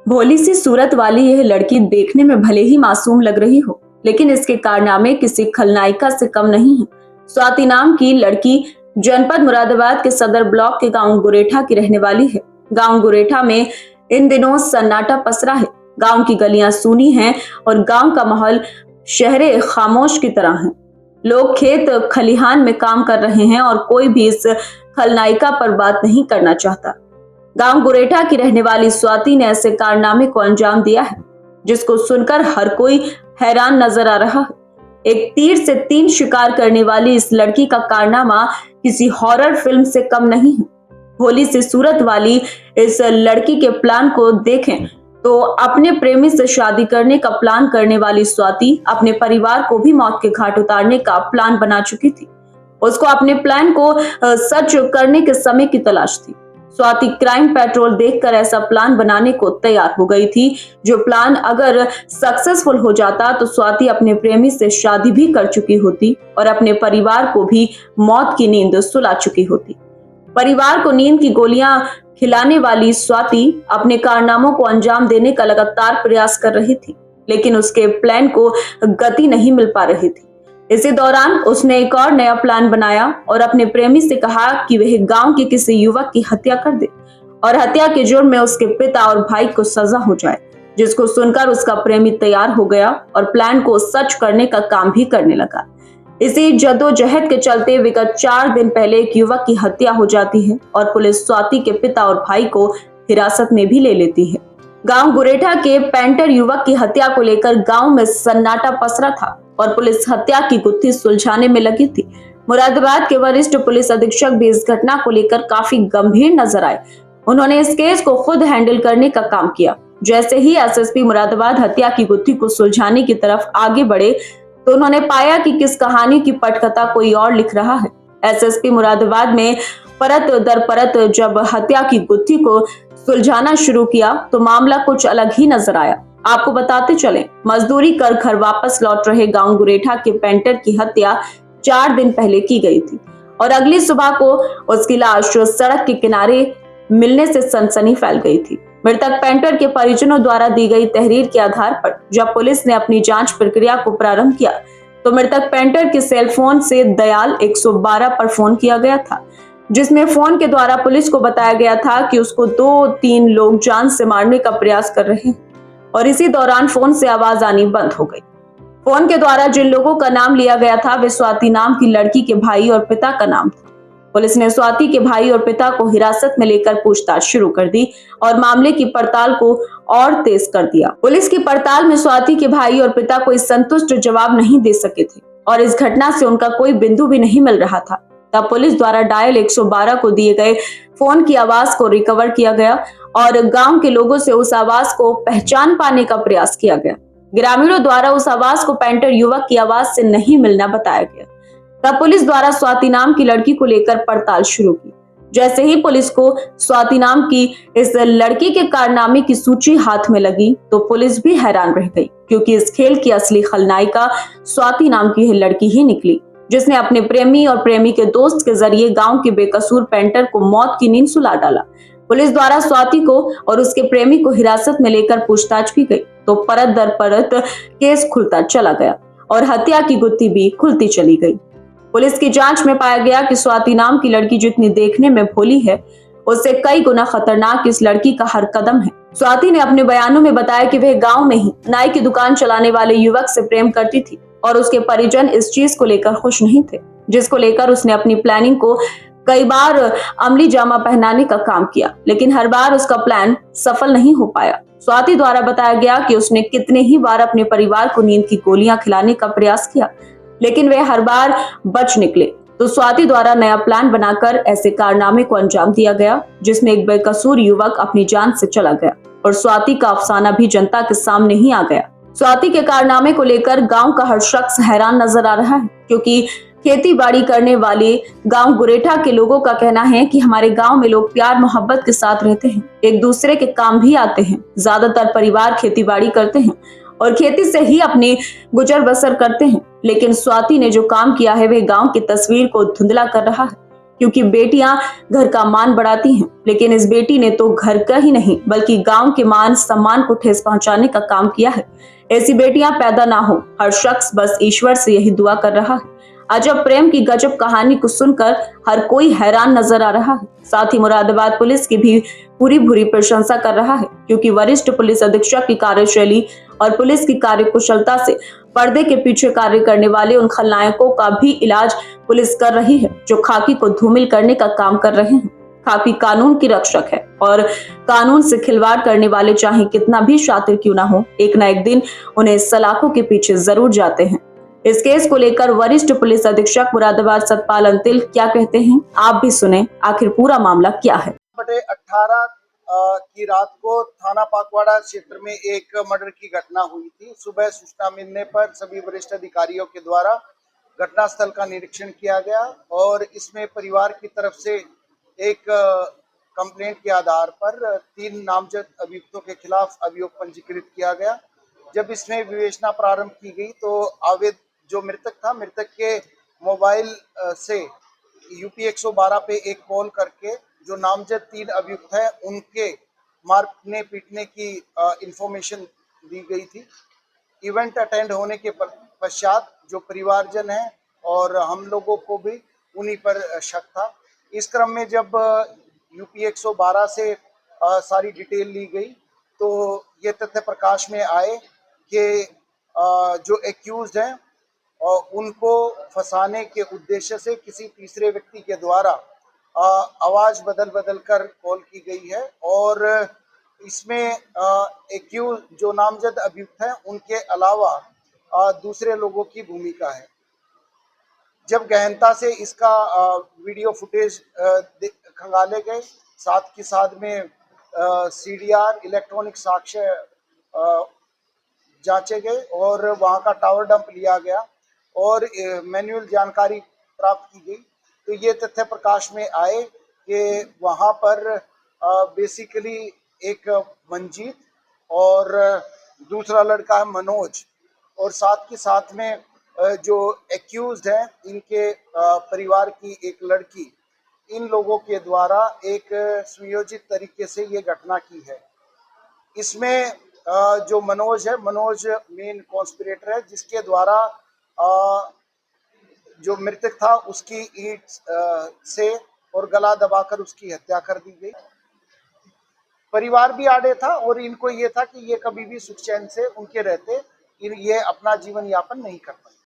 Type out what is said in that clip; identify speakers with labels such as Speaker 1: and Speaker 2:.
Speaker 1: भोली सी सूरत वाली यह लड़की देखने में भले ही मासूम लग रही हो, लेकिन इसके कारनामे किसी खलनायिका से कम नहीं है। स्वाति नाम की लड़की जनपद मुरादाबाद के सदर ब्लॉक के गांव गुरेठा की रहने वाली है। गांव गुरेठा में इन दिनों सन्नाटा पसरा है। गांव की गलियां सूनी हैं और गांव का माहौल शहरे खामोश की तरह है। लोग खेत खलिहान में काम कर रहे हैं और कोई भी इस खलनायिका पर बात नहीं करना चाहता। गांव गुरेठा की रहने वाली स्वाति ने ऐसे कारनामे को अंजाम दिया है जिसको सुनकर हर कोई हैरान नजर आ रहा है। एक तीर से 3 शिकार करने वाली इस लड़की का कारनामा किसी हॉरर फिल्म से कम नहीं है। भोली से सूरत वाली इस लड़की के प्लान को देखें तो अपने प्रेमी से शादी करने का प्लान करने वाली स्वाति अपने परिवार को भी मौत के घाट उतारने का प्लान बना चुकी थी। उसको अपने प्लान को सच करने के समय की तलाश थी। स्वाति क्राइम पेट्रोल देखकर ऐसा प्लान बनाने को तैयार हो गई थी, जो प्लान अगर सक्सेसफुल हो जाता तो स्वाति अपने प्रेमी से शादी भी कर चुकी होती और अपने परिवार को भी मौत की नींद सुला चुकी होती। परिवार को नींद की गोलियां खिलाने वाली स्वाति अपने कारनामों को अंजाम देने का लगातार प्रयास कर रही थी, लेकिन उसके प्लान को गति नहीं मिल पा रही थी। इसी दौरान उसने एक और नया प्लान बनाया और अपने प्रेमी से कहा कि वह गांव के किसी युवक की हत्या कर दे और हत्या के जुर्म में उसके पिता और भाई को सजा हो जाए। जिसको सुनकर उसका प्रेमी तैयार हो गया और प्लान को सच करने का काम भी करने लगा। इसी जद्दोजहद के चलते विगत 4 दिन पहले एक युवक की हत्या हो जाती है और पुलिस स्वाति के पिता और भाई को हिरासत में भी ले लेती है। गांव गुरेठा के पेंटर युवक की हत्या को लेकर गांव में सन्नाटा पसरा था और पुलिस हत्या की गुत्थी सुलझाने में लगी थी। मुरादाबाद के वरिष्ठ पुलिस अधीक्षक भी इस घटना को लेकर काफी गंभीर नजर आए। उन्होंने इस केस को खुद हैंडल करने का काम किया। जैसे ही एसएसपी मुरादाबाद हत्या की गुत्थी को सुलझाने की तरफ आगे बढ़े तो उन्होंने पाया कि किस कहानी की पटकथा कोई और लिख रहा है। एसएसपी मुरादाबाद में परत दर परत जब हत्या की गुत्थी को सुलझाना शुरू किया तो मामला कुछ अलग ही नजर आया। आपको बताते चले, मजदूरी कर घर वापस लौट रहे गांव गुरेठा के पेंटर की हत्या 4 दिन पहले की गई थी और अगली सुबह को उसकी लाश सड़क के किनारे मिलने से सनसनी फैल गई थी। मृतक पेंटर के परिजनों द्वारा दी गई तहरीर के आधार पर जब पुलिस ने अपनी जांच प्रक्रिया को प्रारंभ किया तो मृतक पेंटर के सेल फोन से दयाल 112 पर फोन किया गया था, जिसमें फोन के द्वारा पुलिस को बताया गया था कि उसको 2-3 लोग जान से मारने का प्रयास कर रहे हैं और इसी दौरान फोन से आवाज आनी बंद हो गई। फोन के द्वारा जिन लोगों का नाम लिया गया था वे स्वाति नाम की लड़की के भाई और पिता का नाम था। पुलिस ने स्वाति के भाई और पिता को हिरासत में लेकर पूछताछ शुरू कर दी और मामले की पड़ताल को और तेज कर दिया। पुलिस की पड़ताल में स्वाति के भाई और पिता कोई संतुष्ट जवाब नहीं दे सके थे और इस घटना से उनका कोई बिंदु भी नहीं मिल रहा था। तब पुलिस द्वारा डायल 112 को दिए गए फोन की आवाज को रिकवर किया गया और गांव के लोगों से उस आवाज को पहचान पाने का प्रयास किया गया। ग्रामीणों द्वारा उस आवाज को पेंटर युवक की आवाज से नहीं मिलना बताया गया। तब पुलिस द्वारा स्वाति नाम की लड़की को लेकर पड़ताल शुरू की। जैसे ही पुलिस को स्वाति नाम की इस लड़की के कारनामे की सूची हाथ में लगी तो पुलिस भी हैरान रह गई, क्योंकि इस खेल की असली खलनायिका स्वाति नाम की यह लड़की ही निकली, जिसने अपने प्रेमी और प्रेमी के दोस्त के जरिए गांव के बेकसूर पेंटर को मौत की नींद सुला डाला। पुलिस द्वारा स्वाति को और उसके प्रेमी को हिरासत में लेकर पूछताछ की गई तो परत दर परत केस खुलता चला गया और हत्या की गुत्थी भी खुलती चली गई। पुलिस की जांच में पाया गया कि स्वाति नाम की लड़की जितनी देखने में भोली है, उससे कई गुना खतरनाक इस लड़की का हर कदम है। स्वाति ने अपने बयानों में बताया कि वह गांव में ही नाई की दुकान चलाने वाले युवक से प्रेम करती थी और उसके परिजन इस चीज को लेकर खुश नहीं थे, जिसको लेकर उसने अपनी प्लानिंग को कई बार अमली जामा पहनाने का काम किया, लेकिन हर बार उसका प्लान सफल नहीं हो पाया। स्वाति द्वारा बताया गया कि उसने कितने ही बार अपने परिवार को नींद की गोलियां खिलाने का प्रयास किया, लेकिन वे हर बार बच निकले। तो स्वाति द्वारा नया प्लान बनाकर ऐसे कारनामे को अंजाम दिया गया, जिसमें एक बेकसूर युवक अपनी जान से चला गया और स्वाति का अफसाना भी जनता के सामने ही आ गया। स्वाति के कारनामे को लेकर गांव का हर शख्स हैरान नजर आ रहा है, क्योंकि खेती बाड़ी करने वाले गांव गुरेठा के लोगों का कहना है कि हमारे गांव में लोग प्यार मोहब्बत के साथ रहते हैं, एक दूसरे के काम भी आते हैं। ज्यादातर परिवार खेती बाड़ी करते हैं और खेती से ही अपनी गुजर बसर करते हैं, लेकिन स्वाति ने जो काम किया है वह गांव की तस्वीर को धुंधला कर रहा है। क्योंकि बेटियां घर का मान बढ़ाती हैं, लेकिन इस बेटी ने तो घर का ही नहीं बल्कि गांव के मान सम्मान को ठेस पहुंचाने का काम किया है। ऐसी बेटियां पैदा ना हो, हर शख्स बस ईश्वर से यही दुआ कर रहा है। अजब प्रेम की गजब कहानी को सुनकर हर कोई हैरान नजर आ रहा है। साथ ही मुरादाबाद पुलिस की भी पूरी भूरी प्रशंसा कर रहा है, क्योंकि वरिष्ठ पुलिस अधीक्षक की कार्यशैली और पुलिस की कार्यकुशलता से पर्दे के पीछे कार्य करने वाले उन खलनायकों का भी इलाज पुलिस कर रही है, जो खाकी को धूमिल करने का काम कर रहे हैं। खाकी कानून की रक्षक है और कानून से खिलवाड़ करने वाले चाहे कितना भी शातिर क्यों ना हो, एक ना एक दिन उन्हें सलाखों के पीछे जरूर जाते हैं। इस केस को लेकर वरिष्ठ पुलिस अधीक्षक मुरादाबाद सतपाल अंतिल क्या कहते हैं, आप भी सुने। आखिर पूरा मामला क्या है।
Speaker 2: 18 की रात को थाना पाकवाड़ा क्षेत्र में एक मर्डर की घटना हुई थी। सुबह सूचना मिलने पर सभी वरिष्ठ अधिकारियों के द्वारा घटनास्थल का निरीक्षण किया गया और इसमें परिवार की तरफ से एक कंप्लेंट के आधार पर 3 नामजद अभियुक्तों के खिलाफ अभियोग पंजीकृत किया गया। जब इसमें विवेचना प्रारंभ की गई तो जो मृतक के मोबाइल से यूपी 112 पे एक कॉल करके जो नामजद 3 अभियुक्त है उनके मारने पीटने की इंफॉर्मेशन दी गई थी। इवेंट अटेंड होने के पश्चात जो परिवारजन है और हम लोगों को भी उन्हीं पर शक था। इस क्रम में जब यूपी 112 से सारी डिटेल ली गई तो ये तथ्य प्रकाश में आए कि जो एक्यूज्ड हैं और उनको फंसाने के उद्देश्य से किसी तीसरे व्यक्ति के द्वारा आवाज बदल कर कॉल की गई है और इसमें एक्यूज जो नामजद अभियुक्त हैं उनके अलावा दूसरे लोगों की भूमिका है। जब गहनता से इसका वीडियो फुटेज खंगाले गए, साथ के साथ में सीडीआर इलेक्ट्रॉनिक साक्ष्य जांचे गए और वहां का टावर डंप लिया गया और मैन्युअल जानकारी प्राप्त की गई तो ये तथ्य प्रकाश में आए कि वहां पर बेसिकली एक मंजीत और दूसरा लड़का है मनोज और साथ के साथ में जो एक्यूज्ड है इनके परिवार की एक लड़की, इन लोगों के द्वारा एक सुयोजित तरीके से ये घटना की है। इसमें जो मनोज मेन कॉन्स्पिरेटर है जिसके द्वारा जो मृतक था उसकी ईंट से और गला दबाकर उसकी हत्या कर दी गई। परिवार भी आड़े था और इनको ये था कि ये कभी भी सुख चैन से उनके रहते ये अपना जीवन यापन नहीं कर पाए।